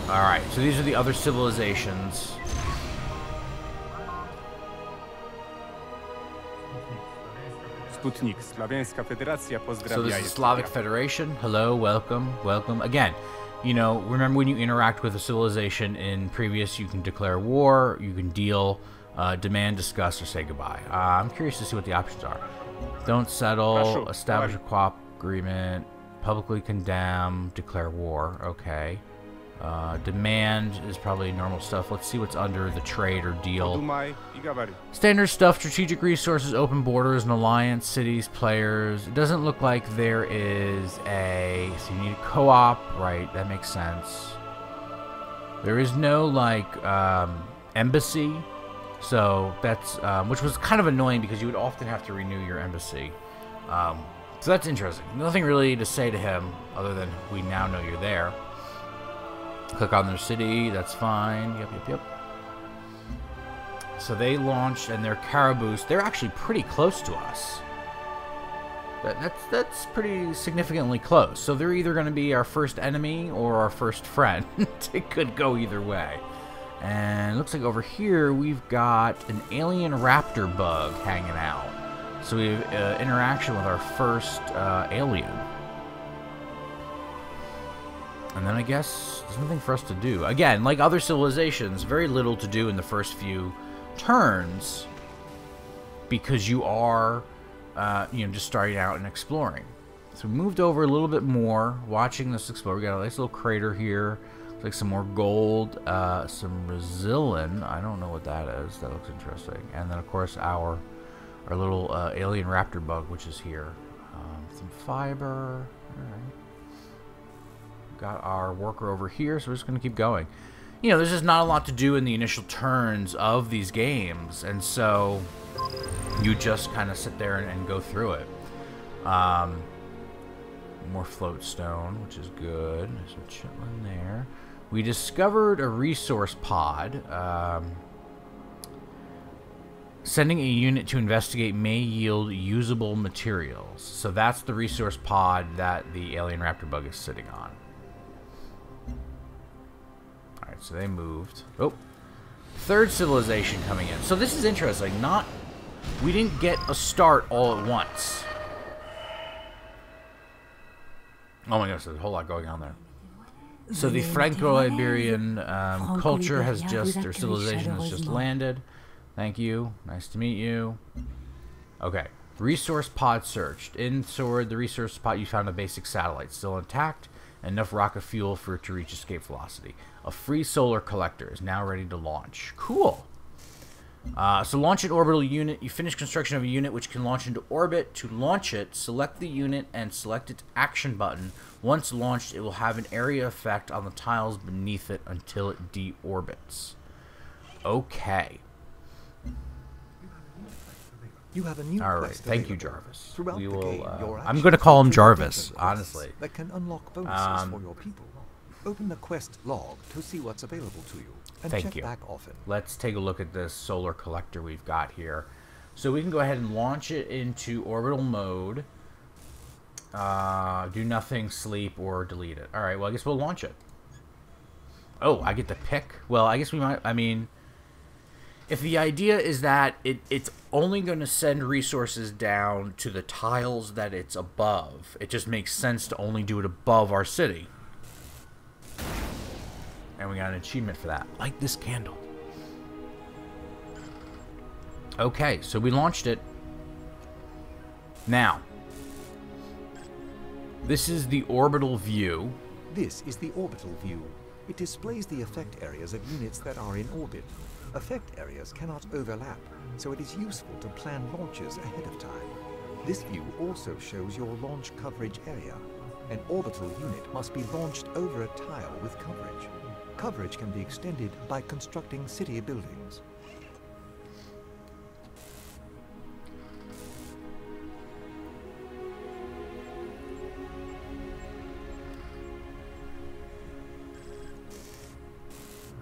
Alright, so these are the other civilizations. So this is the Slavic Federation. Hello, welcome, welcome. Again, you know, remember when you interact with a civilization in previous, you can declare war, you can deal, demand, discuss, or say goodbye. I'm curious to see what the options are. Don't settle, establish a co-op agreement, publicly condemn, declare war. Okay. Demand is probably normal stuff. Let's see what's under the trade or deal. Standard stuff, strategic resources, open borders, an alliance, cities, players. It doesn't look like there is a... So you need a co-op, right? That makes sense. There is no, like, embassy. So that's... which was kind of annoying because you would often have to renew your embassy. So that's interesting. Nothing really to say to him other than we now know you're there. Click on their city, that's fine. Yep. So they launched, and their Caraboos, they're actually pretty close to us. That's pretty significantly close. So they're either going to be our first enemy or our first friend. It could go either way. And it looks like over here we've got an alien raptor bug hanging out. So we have interaction with our first alien. And then I guess there's nothing for us to do. Again, like other civilizations, very little to do in the first few turns because you are, you know, just starting out and exploring. So we moved over a little bit more, watching this explore. We got a nice little crater here. Looks like some more gold, some resilin. I don't know what that is. That looks interesting. And then, of course, our little alien raptor bug, which is here. Some fiber. All right. Got our worker over here, so we're just going to keep going. You know, there's just not a lot to do in the initial turns of these games, and so you just kind of sit there and go through it. More float stone, which is good. There's some chitlin there. We discovered a resource pod. Sending a unit to investigate may yield usable materials. So that's the resource pod that the alien raptor bug is sitting on. Alright, so they moved. Oh, third civilization coming in. So this is interesting. We didn't get a start all at once. Oh my gosh, there's a whole lot going on there. So the Franco-Iberian culture has just, or civilization has just landed. Thank you. Nice to meet you. Okay. Resource pod searched. Inside the resource pod, you found a basic satellite still intact. Enough rocket fuel for it to reach escape velocity. A free solar collector is now ready to launch. Cool. So launch an orbital unit. You finish construction of a unit which can launch into orbit. To launch it, select the unit and select its action button. Once launched, it will have an area effect on the tiles beneath it until it deorbits. Okay. You have a new quest thank you, Jarvis. Throughout We the will. game, your I'm going to call him Jarvis, honestly. That can unlock bonuses for your people. Open the quest log to see what's available to you, and Thank check you. back often. Let's take a look at this solar collector we've got here. So we can go ahead and launch it into orbital mode. Do nothing, sleep, or delete it. All right. Well, I guess we'll launch it. Oh, I get to pick. Well, I guess we might. I mean, if the idea is that it's only going to send resources down to the tiles that it's above, it just makes sense to only do it above our city. And we got an achievement for that. Light this candle. Okay, so we launched it. Now, this is the orbital view. This is the orbital view. It displays the effect areas of units that are in orbit. Effect areas cannot overlap, so it is useful to plan launches ahead of time. This view also shows your launch coverage area. An orbital unit must be launched over a tile with coverage. Coverage can be extended by constructing city buildings.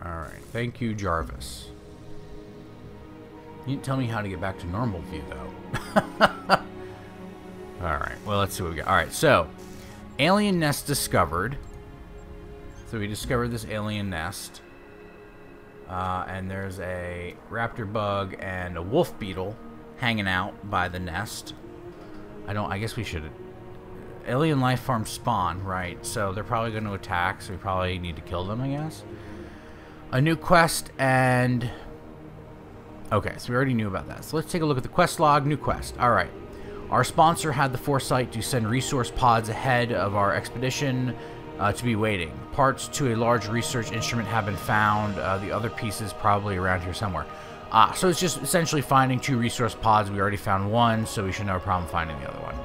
Alright, thank you, Jarvis. You didn't tell me how to get back to normal view, though. Alright, well, let's see what we got. Alright, so, alien nest discovered. So we discovered this alien nest. And there's a raptor bug and a wolf beetle hanging out by the nest. I guess we should... Alien life forms spawn, right? So they're probably going to attack, so we probably need to kill them, I guess. A new quest and... Okay, so we already knew about that. So let's take a look at the quest log. New quest. Alright. Our sponsor had the foresight to send resource pods ahead of our expedition to be waiting. Parts to a large research instrument have been found. The other pieces probably around here somewhere. So it's just essentially finding 2 resource pods. We already found one, so we should have a problem finding the other one.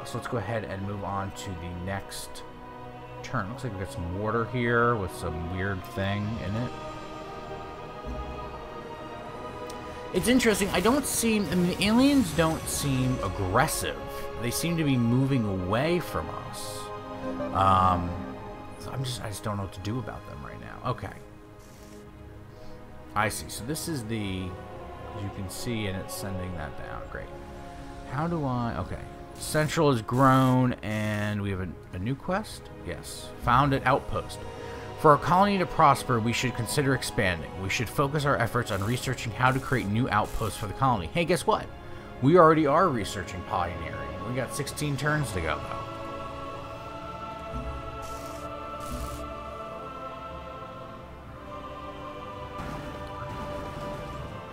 So let's go ahead and move on to the next turn. Looks like we got some water here with some weird thing in it. It's interesting. I mean, the aliens don't seem aggressive. They seem to be moving away from us. So I just don't know what to do about them right now. Okay. I see. So this is the, as you can see, and it's sending that down. Great. How do I, okay. Central is grown, and we have a new quest? Yes. Found at outpost. For our colony to prosper, we should consider expanding. We should focus our efforts on researching how to create new outposts for the colony. Hey, guess what? We already are researching pioneering. We got 16 turns to go, though.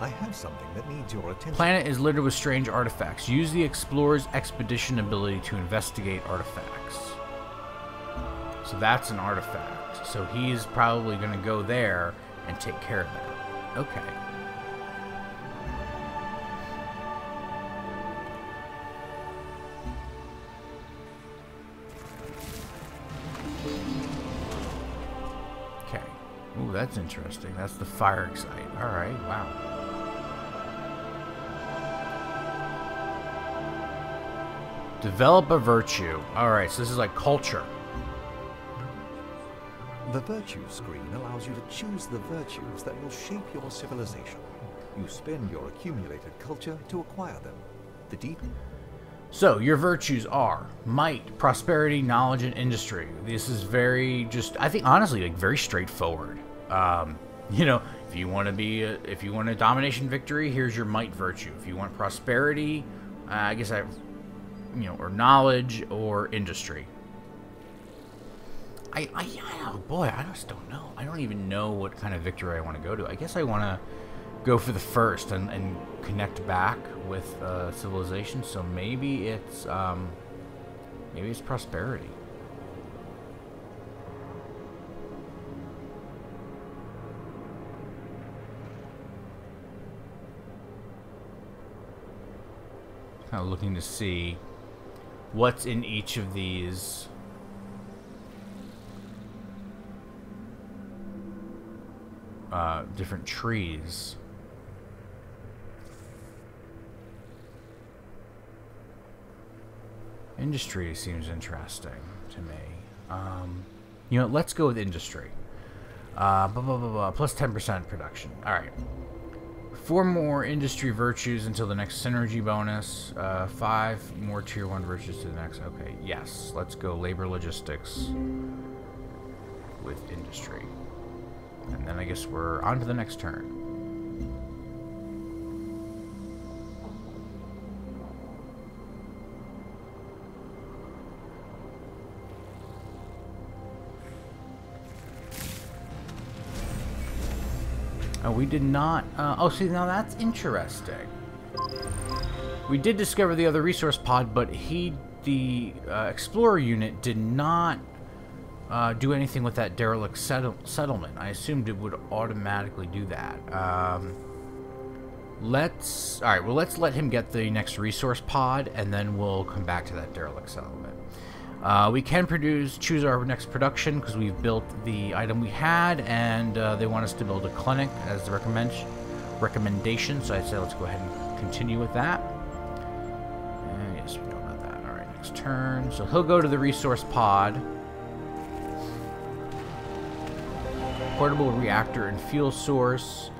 I have something that needs your attention. Planet is littered with strange artifacts. Use the explorer's expedition ability to investigate artifacts. So that's an artifact. So he's probably going to go there and take care of that. Okay. Okay. Ooh, that's interesting. That's the fire excite. Alright, wow. Develop a virtue. Alright, so this is like culture. The virtue screen allows you to choose the virtues that will shape your civilization. You spend your accumulated culture to acquire them. The deep... So, your virtues are might, prosperity, knowledge, and industry. This is very I think honestly, like very straightforward. You know, if you want a domination victory, here's your might virtue. If you want prosperity, I guess or knowledge or industry. Oh boy, I just don't know. I don't even know what kind of victory I want to go to. I guess I want to go for the first and connect back with civilization. So maybe it's prosperity. Kind of looking to see what's in each of these. Different trees. Industry seems interesting to me. Let's go with industry. Plus 10% production. Alright. 4 more industry virtues until the next synergy bonus. 5 more tier 1 virtues to the next. Okay, yes. Let's go labor logistics with industry. And then I guess we're on to the next turn. Oh, we did not... oh, see, now that's interesting. We did discover the other resource pod, but the Explorer unit did not do anything with that derelict settlement. I assumed it would automatically do that. Alright, well, let's let him get the next resource pod, and then we'll come back to that derelict settlement. We can choose our next production, because we've built the item we had, and they want us to build a clinic as the recommendation, so I'd say let's go ahead and continue with that. And yes, we know about that. Alright, next turn. So he'll go to the resource pod. Portable reactor and fuel source.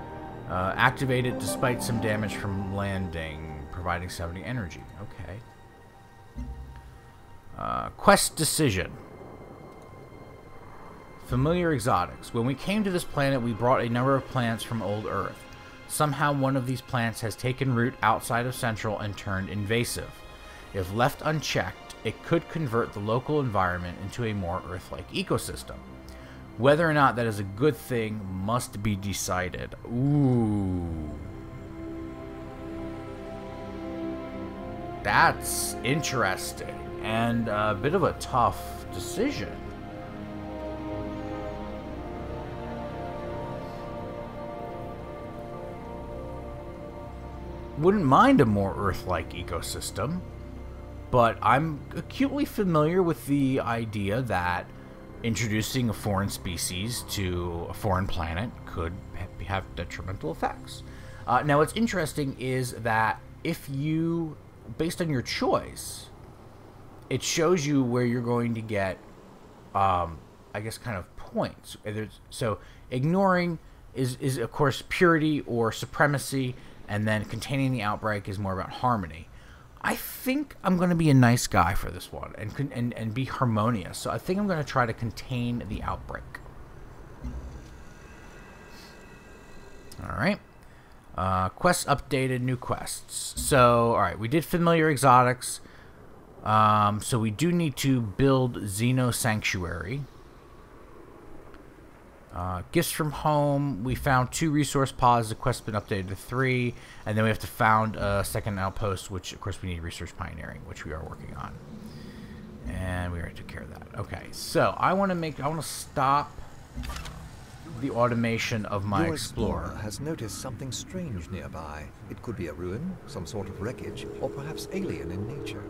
Activated despite some damage from landing, providing 70 energy. Okay. Quest decision. Familiar exotics. When we came to this planet, we brought a number of plants from old Earth. Somehow one of these plants has taken root outside of Central and turned invasive. If left unchecked, it could convert the local environment into a more Earth-like ecosystem. Whether or not that is a good thing must be decided. Ooh. That's interesting. And a bit of a tough decision. Wouldn't mind a more Earth-like ecosystem, but I'm acutely familiar with the idea that introducing a foreign species to a foreign planet could have detrimental effects. Now, what's interesting is that if you, based on your choice, it shows you where you're going to get, I guess, kind of points. So ignoring is of course purity or supremacy, and then containing the outbreak is more about harmony. I think I'm going to be a nice guy for this one and be harmonious. So I think I'm going to try to contain the outbreak. All right. Quests updated, new quests. So, all right, we did familiar exotics. So we do need to build Xeno Sanctuary. Gifts from home. We found 2 resource pods. The quest's been updated to 3. And then we have to found a second outpost, which, of course, we need research pioneering, which we are working on. And we already took care of that. Okay, so I want to stop the automation of my explorer. Has noticed something strange nearby. It could be a ruin, some sort of wreckage, or perhaps alien in nature.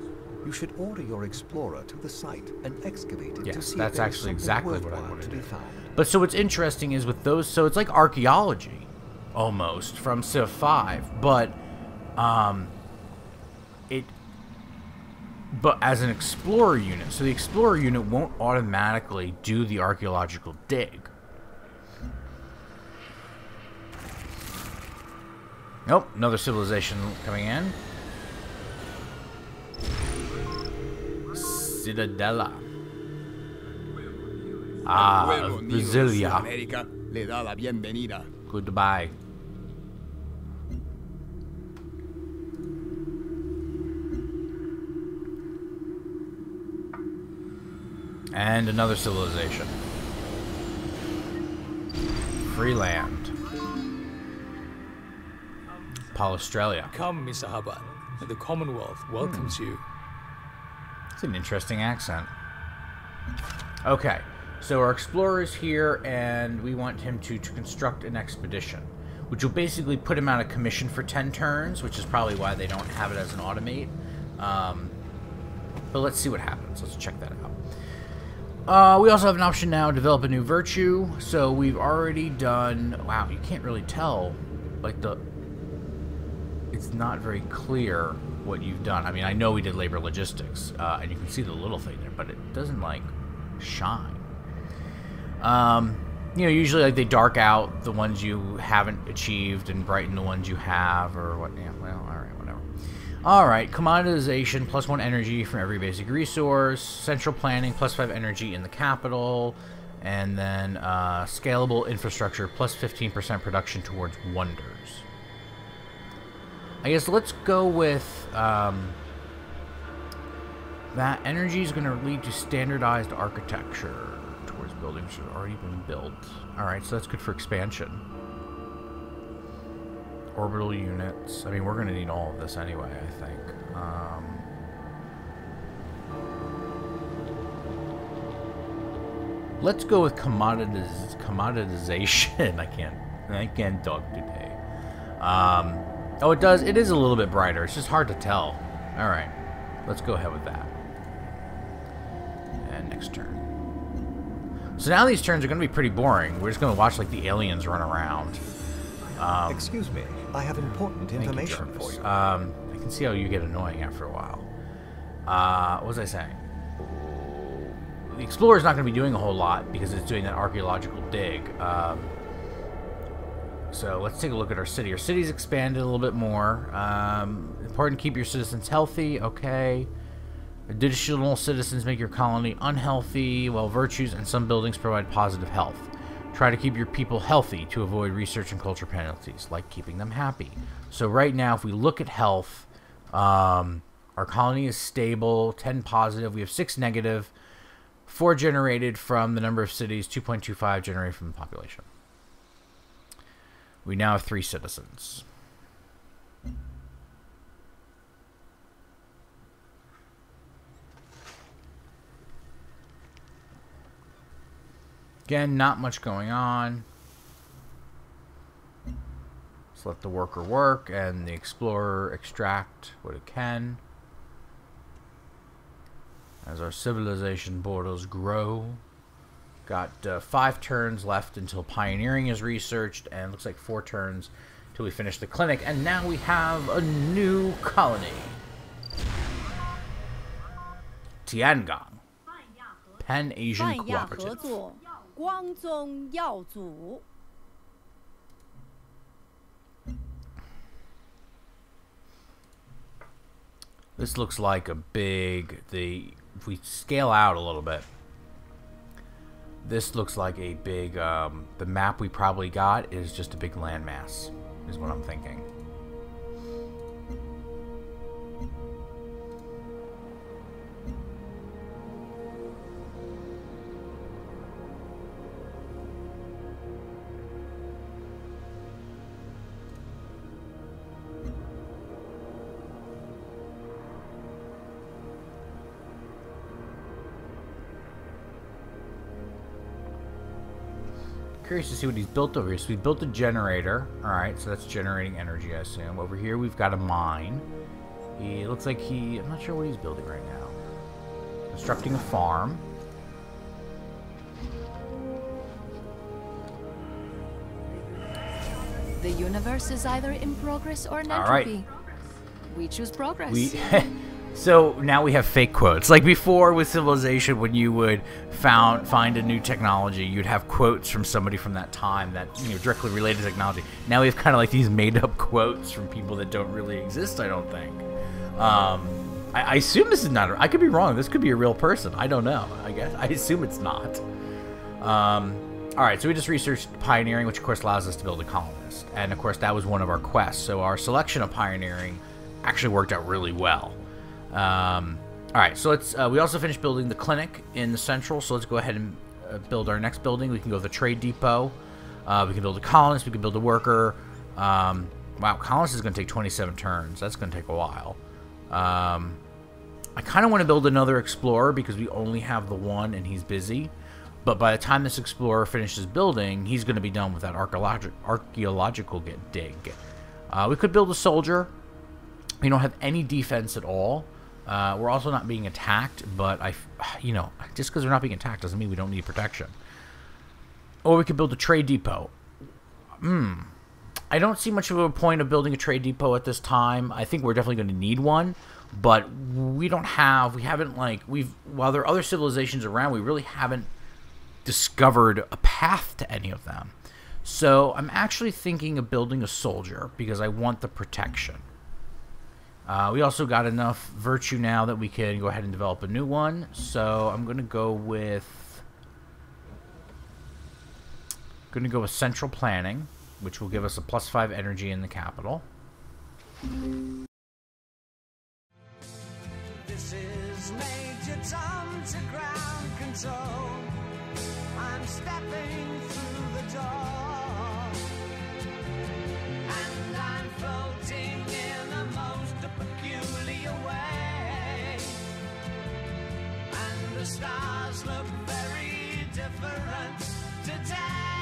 You should order your explorer to the site and excavate it to see that's if there is actually something exactly what I worthwhile want to be do. found. But so what's interesting is with those, so it's like archaeology, almost, from Civ 5, but but as an explorer unit. So the explorer unit won't automatically do the archaeological dig. Nope, another civilization coming in. Citadella. Of Brasilia. Goodbye. And another civilization. Free land. Australia. Come, Mr. Hubbard. The Commonwealth welcomes you. It's an interesting accent. Okay, so our explorer is here, and we want him to construct an expedition, which will basically put him out of commission for 10 turns, which is probably why they don't have it as an automate. But let's see what happens. Let's check that out. We also have an option now, develop a new virtue. So we've already done... Wow, you can't really tell, like, it's not very clear what you've done. I mean, I know we did labor logistics, and you can see the little thing there, but it doesn't, like, shine. You know, usually, like, they dark out the ones you haven't achieved and brighten the ones you have, or what, yeah, well, alright, whatever. Alright, commoditization, +1 energy from every basic resource, central planning, +5 energy in the capital, and then, scalable infrastructure, +15% production towards wonders. I guess let's go with, that energy is going to lead to standardized architecture towards buildings that have already been built. Alright, so that's good for expansion. Orbital units. I mean, we're going to need all of this anyway, I think. Let's go with commoditization. I can't talk today. Oh, it does. It is a little bit brighter. It's just hard to tell. All right. Let's go ahead with that. And next turn. So now these turns are going to be pretty boring. We're just going to watch, like, the aliens run around. Excuse me. I have important information for you. I can see how you get annoying after a while. What was I saying? The Explorer's not going to be doing a whole lot because it's doing that archaeological dig. So let's take a look at our city. Our city's expanded a little bit more. Important to keep your citizens healthy. Okay. Additional citizens make your colony unhealthy, while virtues and some buildings provide positive health. Try to keep your people healthy to avoid research and culture penalties, like keeping them happy. So right now, if we look at health, our colony is stable, 10 positive. We have 6 negative, 4 generated from the number of cities, 2.25 generated from the population. We now have 3 citizens. Again, not much going on. Let's let the worker work and the explorer extract what it can. As our civilization borders grow. Got 5 turns left until pioneering is researched, and looks like 4 turns till we finish the clinic. And now we have a new colony. Tiangang. Pan-Asian Cooperative. This looks like a big, if we scale out a little bit, this looks like a big, the map we probably got is just a big landmass, is what I'm thinking. Curious to see what he's built over here. So we built a generator. Alright, so that's generating energy, I assume. Over here we've got a mine. It looks like I'm not sure what he's building right now. Constructing a farm. The universe is either in progress or in entropy. Right. We choose progress. So now we have fake quotes. Like before with Civilization, when you would find a new technology, you'd have quotes from somebody from that time that, you know, directly related to technology. Now we have kind of like these made-up quotes from people that don't really exist, I don't think. I assume this is not... I could be wrong. This could be a real person. I don't know, I guess. I assume it's not. Alright, so we just researched pioneering, which of course allows us to build a colonist. And of course that was one of our quests. So our selection of pioneering actually worked out really well. Alright, so let's, we also finished building the clinic in the central, so let's go ahead and build our next building. We can go to the trade depot, we can build a colonist, we can build a worker. Wow, colonist is going to take 27 turns, that's going to take a while. I kind of want to build another explorer because we only have the one and he's busy, but by the time this explorer finishes building, he's going to be done with that archaeological dig. We could build a soldier. We don't have any defense at all. We're also not being attacked, but you know, just because we're not being attacked doesn't mean we don't need protection. Or we could build a trade depot. I don't see much of a point of building a trade depot at this time. I think we're definitely going to need one, but we haven't while there are other civilizations around, we really haven't discovered a path to any of them. So I'm actually thinking of building a soldier because I want the protection. We also got enough virtue now that we can go ahead and develop a new one. So I'm going to go with central planning, which will give us a +5 energy in the capital. This is Major Tom to ground control. I'm stepping through the door, and I'm floating in a most peculiar way, and the stars look very different today.